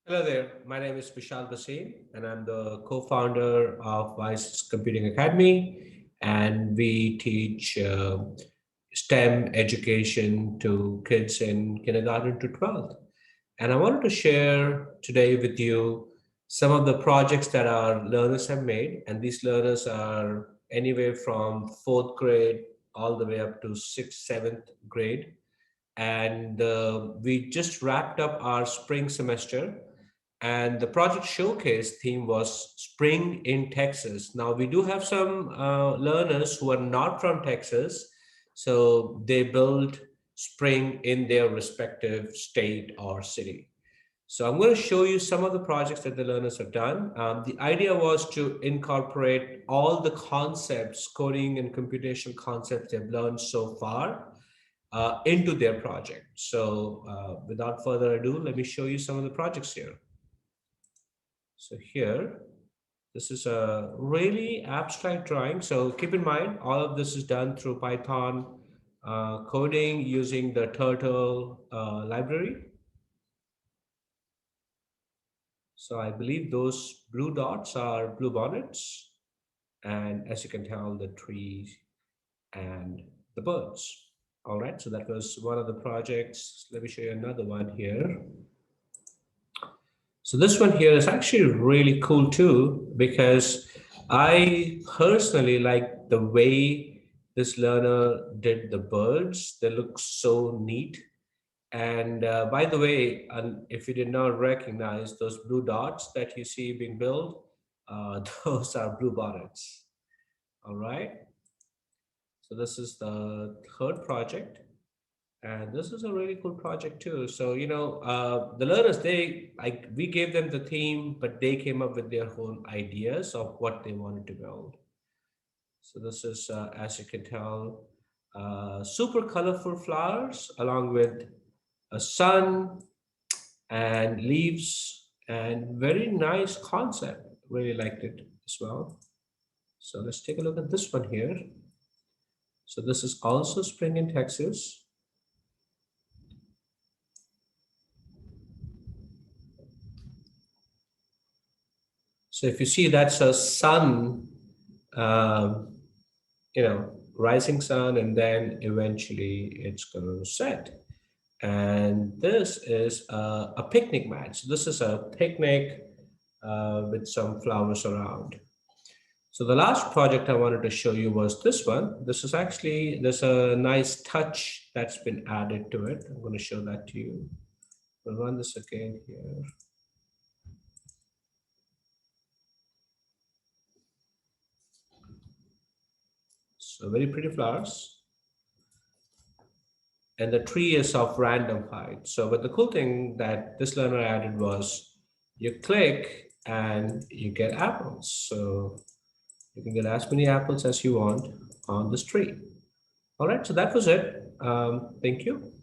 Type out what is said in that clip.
Hello there. My name is Vishal Bhasin, and I'm the co-founder of Vice Computing Academy. And we teach STEM education to kids in kindergarten to 12th. And I wanted to share today with you some of the projects that our learners have made. And these learners are anywhere from fourth grade all the way up to sixth, seventh grade. And we just wrapped up our spring semester, and the project showcase theme was spring in Texas. Now we do have some learners who are not from Texas, so they build spring in their respective state or city. So I'm going to show you some of the projects that the learners have done. The idea was to incorporate all the concepts, coding and computational concepts they've learned so far into their project. So without further ado, let me show you some of the projects here. So here, this is a really abstract drawing. So keep in mind, all of this is done through Python coding using the Turtle library. So I believe those blue dots are blue bonnets. And as you can tell, the trees and the birds. All right, so that was one of the projects. Let me show you another one here. So this one here is actually really cool too, because I personally like the way this learner did the birds. They look so neat. And by the way, if you did not recognize those blue dots that you see being built, those are blue bonnets. All right. So this is the third project. And this is a really cool project too. So, the learners, we gave them the theme, but they came up with their own ideas of what they wanted to build. So this is, as you can tell, super colorful flowers along with a sun and leaves and very nice concept. Really liked it as well. So let's take a look at this one here. So this is also spring in Texas. So if you see, that's a sun, um, rising sun, and then eventually it's going to set. And this is a picnic mat. So this is a picnic with some flowers around. So the last project I wanted to show you was this one. This is actually, there's a nice touch that's been added to it. I'm going to show that to you. We'll run this again here. So very pretty flowers. And the tree is of random height. So, but the cool thing that this learner added was you click and you get apples. So you can get as many apples as you want on this tree. All right, so that was it. Thank you.